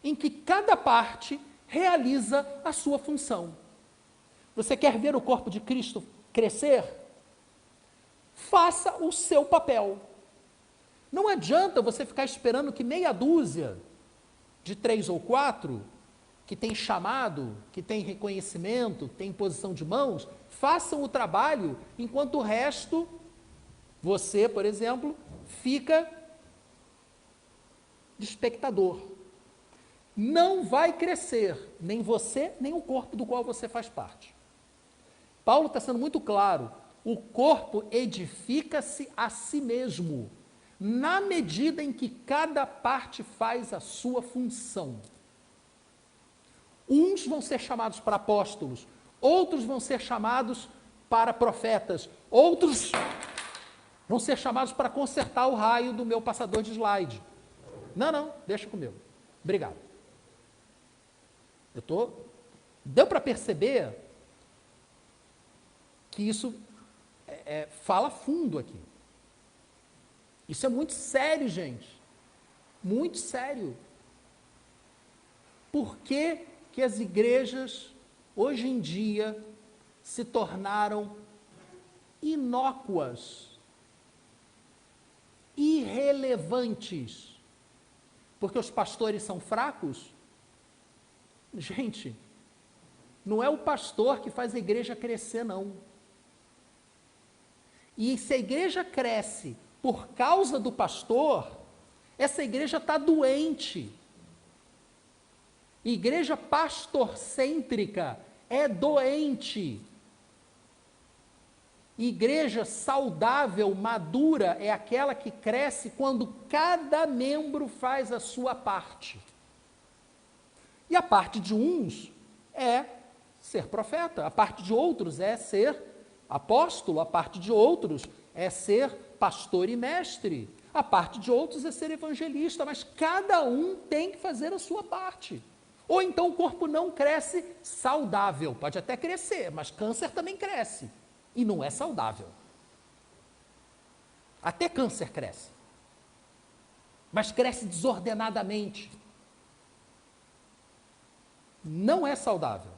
em que cada parte realiza a sua função. Você quer ver o corpo de Cristo crescer? Faça o seu papel. Não adianta você ficar esperando que meia dúzia de 3 ou 4, que tem chamado, que tem reconhecimento, que tem posição de mãos, façam o trabalho, enquanto o resto, você, por exemplo, fica de espectador. Não vai crescer, nem você, nem o corpo do qual você faz parte. Paulo está sendo muito claro, o corpo edifica-se a si mesmo, na medida em que cada parte faz a sua função. Uns vão ser chamados para apóstolos, outros vão ser chamados para profetas, outros vão ser chamados para consertar o raio do meu passador de slide. Não, deixa comigo. Obrigado. Deu para perceber que isso fala fundo aqui. Isso é muito sério, gente. Muito sério. Por que que as igrejas, hoje em dia, se tornaram inócuas, irrelevantes? Porque os pastores são fracos? Gente, não é o pastor que faz a igreja crescer, não. E se a igreja cresce por causa do pastor, essa igreja está doente. Igreja pastorcêntrica é doente. Igreja saudável, madura, é aquela que cresce quando cada membro faz a sua parte. E a parte de uns é ser profeta, a parte de outros é ser apóstolo, a parte de outros é ser pastor e mestre, a parte de outros é ser evangelista, mas cada um tem que fazer a sua parte. Ou então o corpo não cresce saudável, pode até crescer, mas câncer também cresce, e não é saudável. Até câncer cresce, mas cresce desordenadamente. Não é saudável.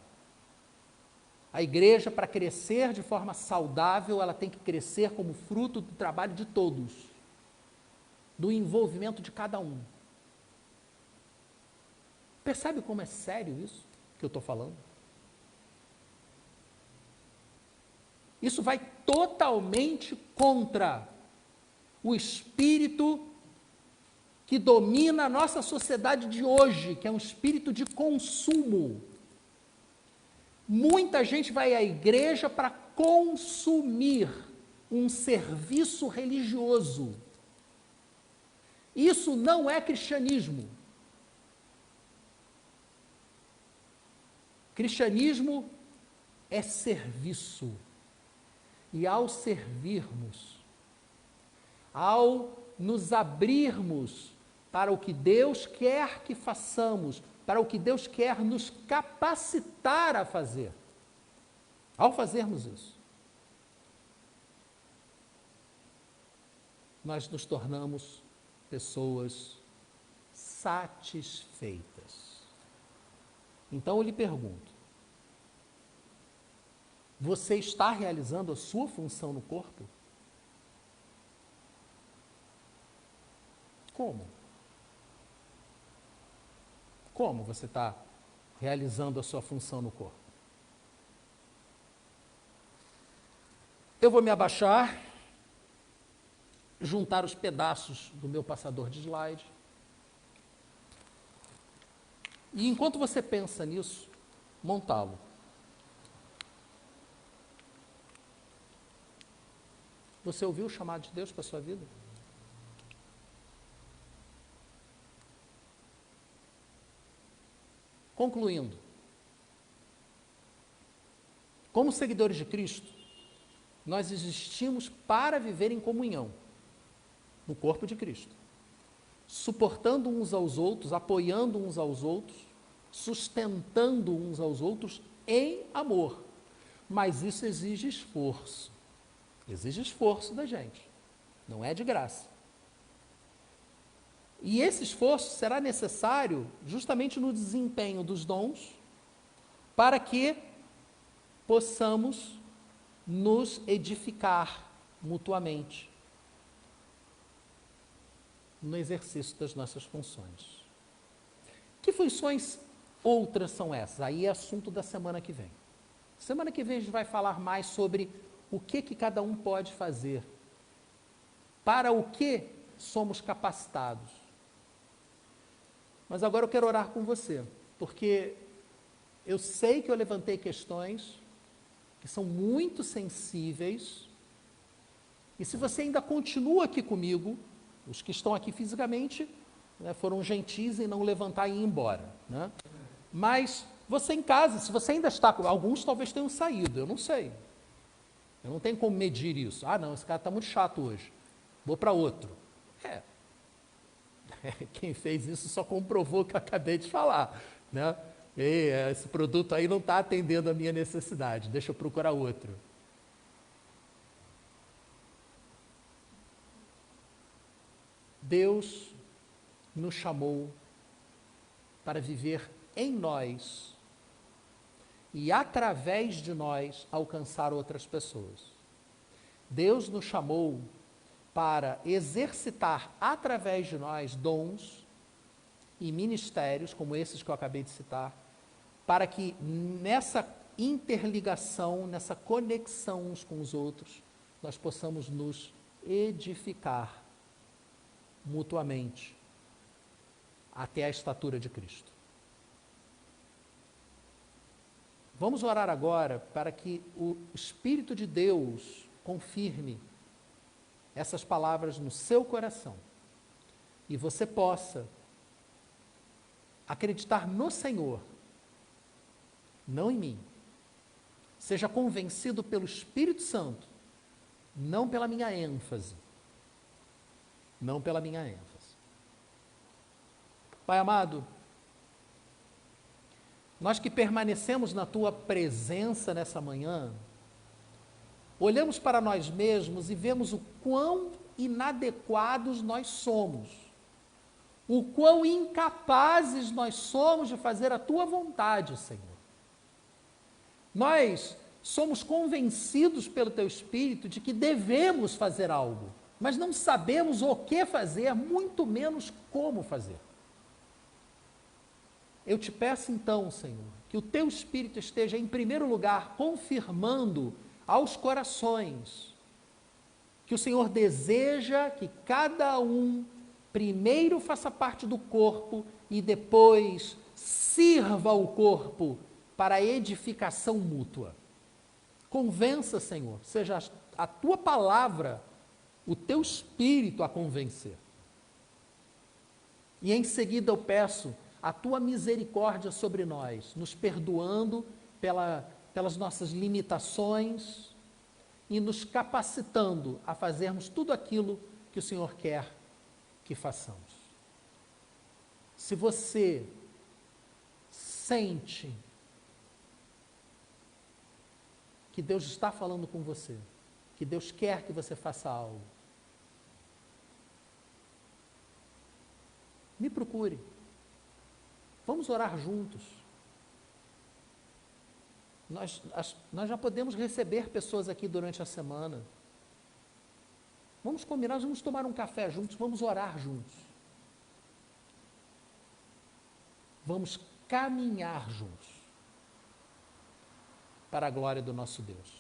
A igreja, para crescer de forma saudável, ela tem que crescer como fruto do trabalho de todos, do envolvimento de cada um. Percebe como é sério isso que eu estou falando? Isso vai totalmente contra o espírito que domina a nossa sociedade de hoje, que é um espírito de consumo. Muita gente vai à igreja para consumir um serviço religioso. Isso não é cristianismo. Cristianismo é serviço. E ao servirmos, ao nos abrirmos para o que Deus quer que façamos, para o que Deus quer nos capacitar a fazer. Ao fazermos isso, nós nos tornamos pessoas satisfeitas. Então eu lhe pergunto, você está realizando a sua função no corpo? Como? Como você está realizando a sua função no corpo? Eu vou me abaixar, juntar os pedaços do meu passador de slide. E enquanto você pensa nisso, montá-lo. Você ouviu o chamado de Deus para a sua vida? Concluindo, como seguidores de Cristo, nós existimos para viver em comunhão, no corpo de Cristo, suportando uns aos outros, apoiando uns aos outros, sustentando uns aos outros em amor. Mas isso exige esforço da gente, não é de graça. E esse esforço será necessário justamente no desempenho dos dons, para que possamos nos edificar mutuamente no exercício das nossas funções. Que funções outras são essas? Aí é assunto da semana que vem. Semana que vem a gente vai falar mais sobre o que cada um pode fazer, para o que somos capacitados. Mas agora eu quero orar com você, porque eu sei que eu levantei questões que são muito sensíveis, e se você ainda continua aqui comigo, os que estão aqui fisicamente, né, foram gentis em não levantar e ir embora, né? Mas você em casa, se você ainda está, alguns talvez tenham saído, eu não sei, eu não tenho como medir isso. Ah não, esse cara está muito chato hoje, vou para outro. Quem fez isso só comprovou o que eu acabei de falar, né? Ei, esse produto aí não está atendendo a minha necessidade, deixa eu procurar outro. Deus nos chamou para viver em nós e através de nós alcançar outras pessoas. Deus nos chamou para exercitar através de nós dons e ministérios, como esses que eu acabei de citar, para que nessa interligação, nessa conexão uns com os outros, nós possamos nos edificar mutuamente até a estatura de Cristo. Vamos orar agora para que o Espírito de Deus confirme essas palavras no seu coração e você possa acreditar no Senhor, não em mim. Seja convencido pelo Espírito Santo, não pela minha ênfase. Não pela minha ênfase. Pai amado, nós que permanecemos na Tua presença nessa manhã, olhamos para nós mesmos e vemos o quão inadequados nós somos, o quão incapazes nós somos de fazer a Tua vontade, Senhor. Nós somos convencidos pelo Teu Espírito de que devemos fazer algo, mas não sabemos o que fazer, muito menos como fazer. Eu te peço então, Senhor, que o Teu Espírito esteja em primeiro lugar confirmando aos corações que o Senhor deseja que cada um primeiro faça parte do corpo e depois sirva o corpo para a edificação mútua. Convença, Senhor, seja a Tua palavra, o Teu Espírito a convencer. E em seguida eu peço a Tua misericórdia sobre nós, nos perdoando pelas nossas limitações e nos capacitando a fazermos tudo aquilo que o Senhor quer que façamos. Se você sente que Deus está falando com você, que Deus quer que você faça algo, me procure. Vamos orar juntos. Nós já podemos receber pessoas aqui durante a semana. Vamos combinar, nós vamos tomar um café juntos, vamos orar juntos. Vamos caminhar juntos para a glória do nosso Deus.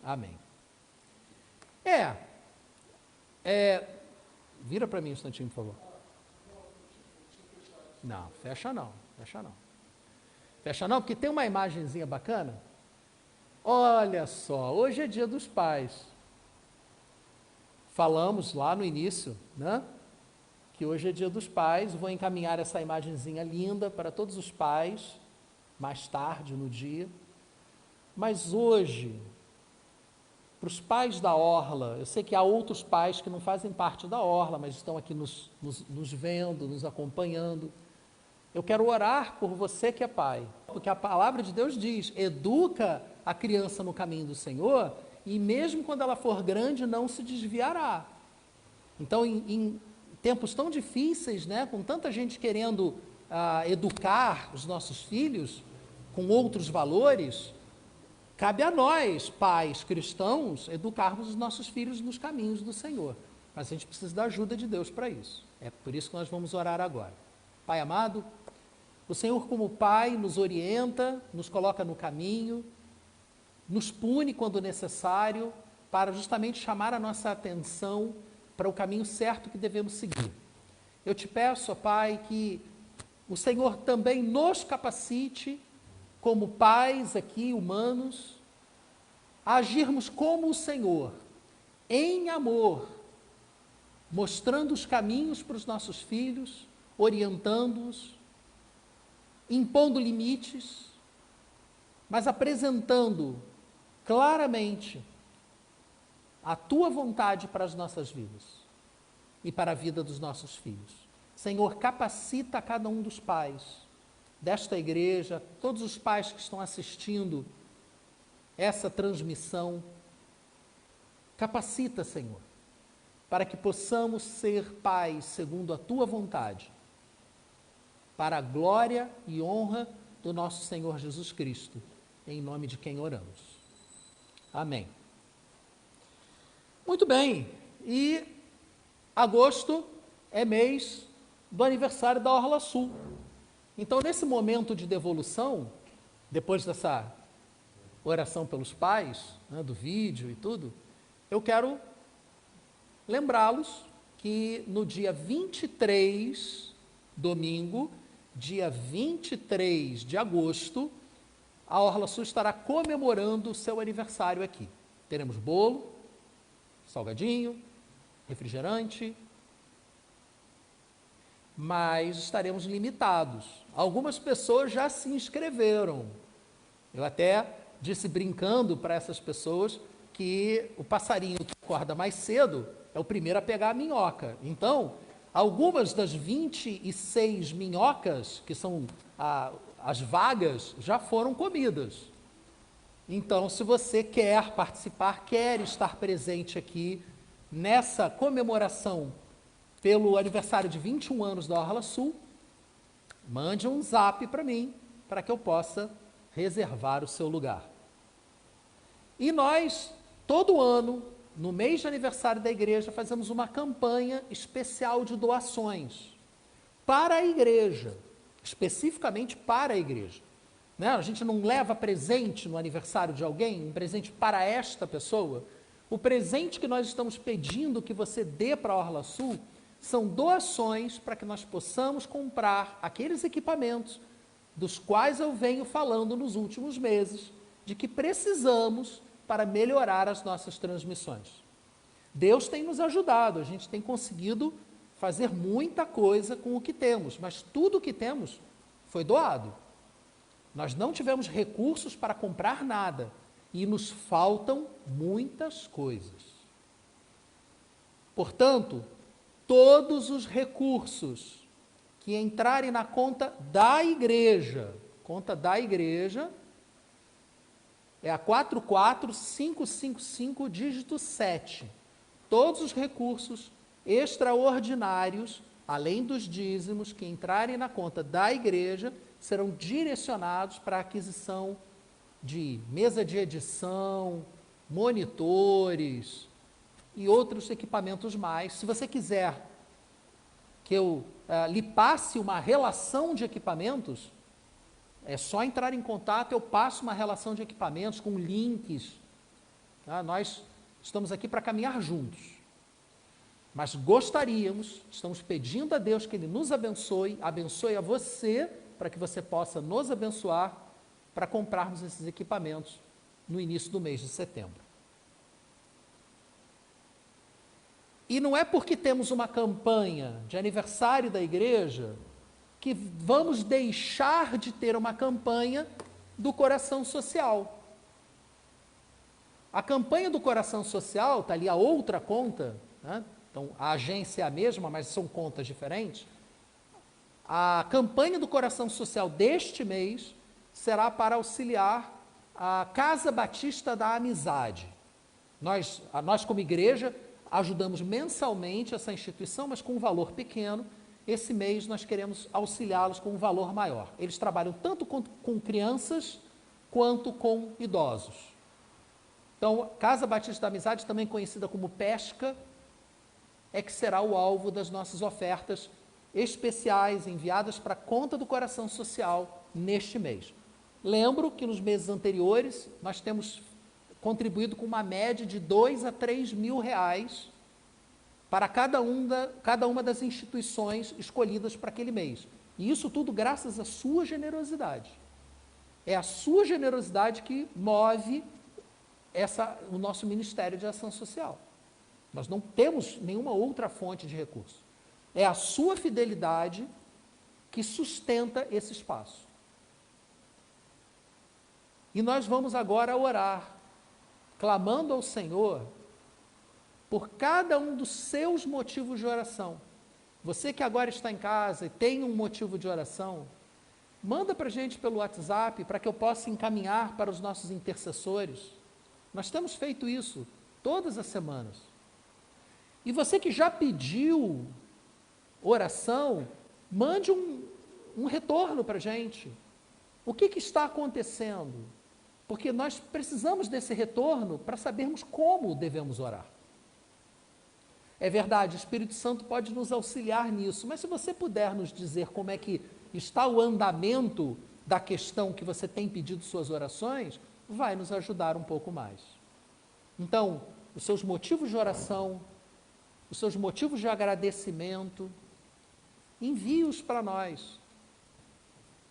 Amém. Vira para mim um instantinho, por favor. Não, fecha não. Fecha não, porque tem uma imagenzinha bacana. Olha só, hoje é Dia dos Pais. Falamos lá no início, né? Que hoje é Dia dos Pais. Vou encaminhar essa imagenzinha linda para todos os pais, mais tarde no dia. Mas hoje, para os pais da Orla, eu sei que há outros pais que não fazem parte da Orla, mas estão aqui nos vendo, nos acompanhando. Eu quero orar por você que é pai, porque a palavra de Deus diz, educa a criança no caminho do Senhor, e mesmo quando ela for grande, não se desviará. Então, em tempos tão difíceis, né, com tanta gente querendo educar os nossos filhos com outros valores, cabe a nós, pais cristãos, educarmos os nossos filhos nos caminhos do Senhor. Mas a gente precisa da ajuda de Deus para isso. É por isso que nós vamos orar agora. Pai amado, o Senhor como Pai nos orienta, nos coloca no caminho, nos pune quando necessário, para justamente chamar a nossa atenção para o caminho certo que devemos seguir. Eu te peço, ó Pai, que o Senhor também nos capacite, como pais aqui, humanos, a agirmos como o Senhor, em amor, mostrando os caminhos para os nossos filhos, orientando-os, impondo limites, mas apresentando claramente a Tua vontade para as nossas vidas. e para a vida dos nossos filhos. Senhor, capacita cada um dos pais desta igreja, todos os pais que estão assistindo essa transmissão. Capacita, Senhor, para que possamos ser pais segundo a Tua vontade, para a glória e honra do nosso Senhor Jesus Cristo, em nome de quem oramos. Amém. Muito bem, e agosto é mês do aniversário da Orla Sul. Então, nesse momento de devolução, depois dessa oração pelos pais, né, do vídeo e tudo, eu quero lembrá-los que no dia 23, domingo, dia 23 de agosto, a Orla Sul estará comemorando o seu aniversário aqui. Teremos bolo, salgadinho, refrigerante, mas estaremos limitados. Algumas pessoas já se inscreveram. Eu até disse brincando para essas pessoas que o passarinho que acorda mais cedo é o primeiro a pegar a minhoca. Então, algumas das 26 minhocas, que são as vagas, já foram comidas. Então, se você quer participar, quer estar presente aqui nessa comemoração pelo aniversário de 21 anos da Orla Sul, mande um zap para mim, para que eu possa reservar o seu lugar. E nós, todo ano, no mês de aniversário da igreja, fazemos uma campanha especial de doações para a igreja, especificamente para a igreja. Né? A gente não leva presente no aniversário de alguém, um presente para esta pessoa. O presente que nós estamos pedindo que você dê para a Orla Sul são doações para que nós possamos comprar aqueles equipamentos dos quais eu venho falando nos últimos meses, de que precisamos para melhorar as nossas transmissões. Deus tem nos ajudado, a gente tem conseguido fazer muita coisa com o que temos, mas tudo o que temos foi doado. Nós não tivemos recursos para comprar nada e nos faltam muitas coisas. Portanto, todos os recursos que entrarem na conta da igreja é a 44555, dígito 7. Todos os recursos extraordinários, além dos dízimos que entrarem na conta da igreja, serão direcionados para a aquisição de mesa de edição, monitores e outros equipamentos mais. Se você quiser que eu lhe passe uma relação de equipamentos, é só entrar em contato, eu passo uma relação de equipamentos com links. Tá? Nós estamos aqui para caminhar juntos. Mas estamos pedindo a Deus que Ele nos abençoe a você, para que você possa nos abençoar para comprarmos esses equipamentos no início do mês de setembro. E não é porque temos uma campanha de aniversário da igreja que vamos deixar de ter uma campanha do Coração Social. A campanha do Coração Social, está ali a outra conta, né? Então a agência é a mesma, mas são contas diferentes. A campanha do Coração Social deste mês será para auxiliar a Casa Batista da Amizade. Nós como igreja, ajudamos mensalmente essa instituição, mas com um valor pequeno. Esse mês nós queremos auxiliá-los com um valor maior. Eles trabalham tanto com crianças quanto com idosos. Então, Casa Batista da Amizade, também conhecida como Pesca, é que será o alvo das nossas ofertas especiais enviadas para a conta do Coração Social neste mês. Lembro que nos meses anteriores nós temos contribuído com uma média de 2 a 3 mil reais para cada uma das instituições escolhidas para aquele mês. E isso tudo graças à sua generosidade. É a sua generosidade que move o nosso Ministério de Ação Social. Nós não temos nenhuma outra fonte de recurso. É a sua fidelidade que sustenta esse espaço. E nós vamos agora orar, clamando ao Senhor por cada um dos seus motivos de oração. Você que agora está em casa e tem um motivo de oração, manda para a gente pelo WhatsApp para que eu possa encaminhar para os nossos intercessores. Nós temos feito isso todas as semanas. E você que já pediu oração, mande um retorno para a gente. O que está acontecendo? Porque nós precisamos desse retorno para sabermos como devemos orar. É verdade, o Espírito Santo pode nos auxiliar nisso, mas se você puder nos dizer como é que está o andamento da questão que você tem pedido suas orações, vai nos ajudar um pouco mais. Então, os seus motivos de oração, os seus motivos de agradecimento, envie-os para nós.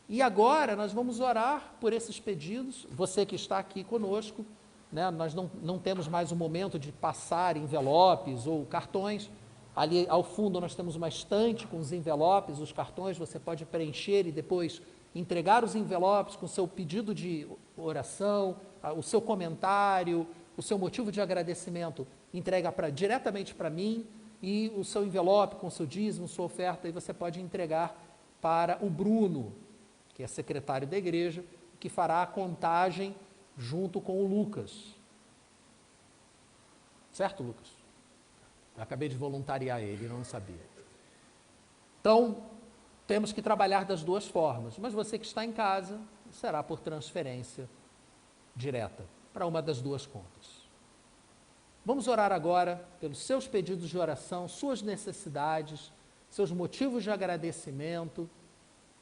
E agora nós vamos orar por esses pedidos. Você que está aqui conosco, né, nós não temos mais o momento de passar envelopes ou cartões. Ali ao fundo nós temos uma estante com os envelopes, os cartões, você pode preencher e depois entregar os envelopes com o seu pedido de oração, o seu comentário, o seu motivo de agradecimento, entrega diretamente para mim, e o seu envelope com o seu dízimo, sua oferta, e você pode entregar para o Bruno, que é secretário da igreja, que fará a contagem junto com o Lucas. Certo, Lucas? Eu acabei de voluntariar ele, não sabia. Então, temos que trabalhar das duas formas, mas você que está em casa, será por transferência direta para uma das duas contas. Vamos orar agora pelos seus pedidos de oração, suas necessidades, seus motivos de agradecimento.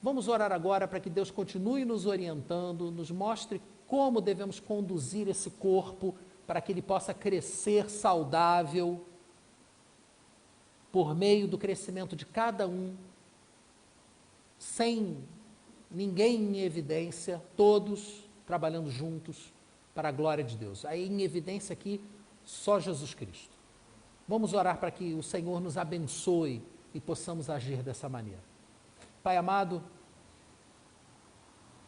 Vamos orar agora para que Deus continue nos orientando, nos mostre como devemos conduzir esse corpo para que ele possa crescer saudável por meio do crescimento de cada um, sem ninguém em evidência, todos trabalhando juntos para a glória de Deus. Aí em evidência aqui, só Jesus Cristo. Vamos orar para que o Senhor nos abençoe e possamos agir dessa maneira. Pai amado,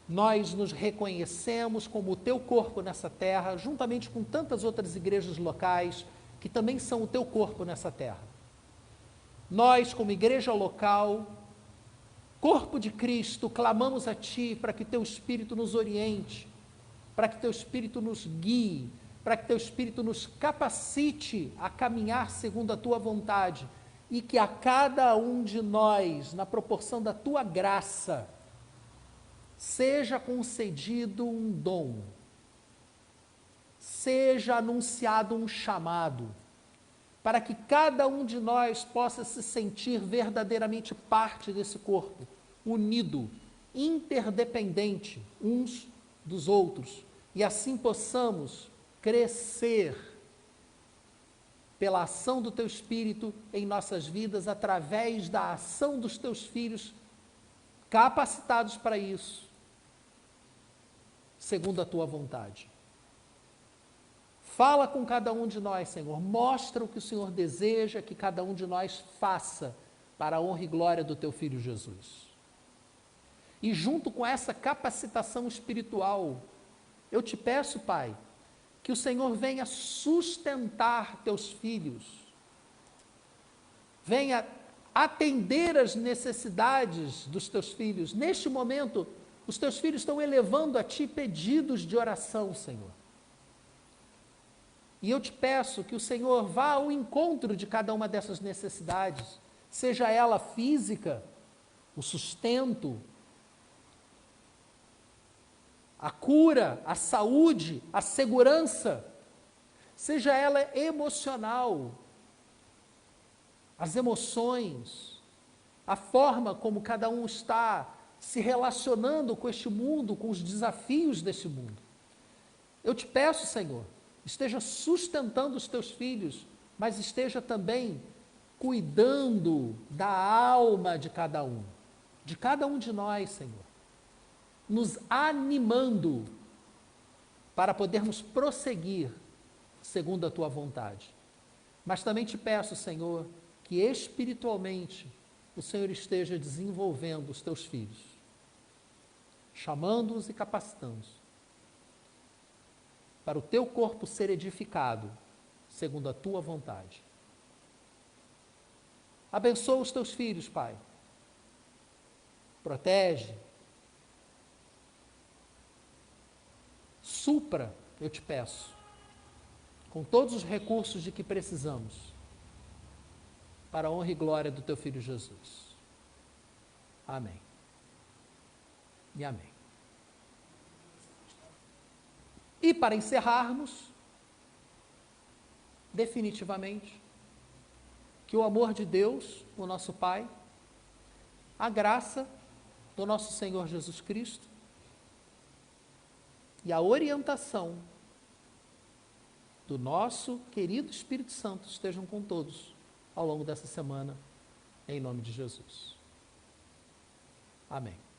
nós nos reconhecemos como o teu corpo nessa terra, juntamente com tantas outras igrejas locais que também são o teu corpo nessa terra. Nós, como igreja local, corpo de Cristo, clamamos a Ti para que Teu Espírito nos oriente, para que Teu Espírito nos guie, para que Teu Espírito nos capacite a caminhar segundo a Tua vontade e que a cada um de nós, na proporção da Tua graça, seja concedido um dom, seja anunciado um chamado, para que cada um de nós possa se sentir verdadeiramente parte desse corpo, unido, interdependente uns dos outros, e assim possamos crescer pela ação do Teu Espírito em nossas vidas, através da ação dos Teus filhos, capacitados para isso, segundo a Tua vontade. Fala com cada um de nós, Senhor, mostra o que o Senhor deseja que cada um de nós faça para a honra e glória do Teu Filho Jesus. E junto com essa capacitação espiritual, eu te peço, Pai, que o Senhor venha sustentar Teus filhos, venha atender as necessidades dos Teus filhos. Neste momento, os Teus filhos estão elevando a Ti pedidos de oração, Senhor. E eu te peço que o Senhor vá ao encontro de cada uma dessas necessidades, seja ela física, o sustento, a cura, a saúde, a segurança, seja ela emocional, as emoções, a forma como cada um está se relacionando com este mundo, com os desafios deste mundo. Eu te peço, Senhor, esteja sustentando os Teus filhos, mas esteja também cuidando da alma de cada um de nós, Senhor, nos animando para podermos prosseguir segundo a Tua vontade. Mas também te peço, Senhor, que espiritualmente o Senhor esteja desenvolvendo os Teus filhos, chamando-os e capacitando-os para o Teu corpo ser edificado, segundo a tua vontade. Abençoa os teus filhos, Pai. Protege. Supra, eu te peço, com todos os recursos de que precisamos, para a honra e glória do teu Filho Jesus. Amém. E amém. E para encerrarmos, definitivamente, que o amor de Deus, o nosso Pai, a graça do nosso Senhor Jesus Cristo e a orientação do nosso querido Espírito Santo estejam com todos ao longo dessa semana, em nome de Jesus. Amém.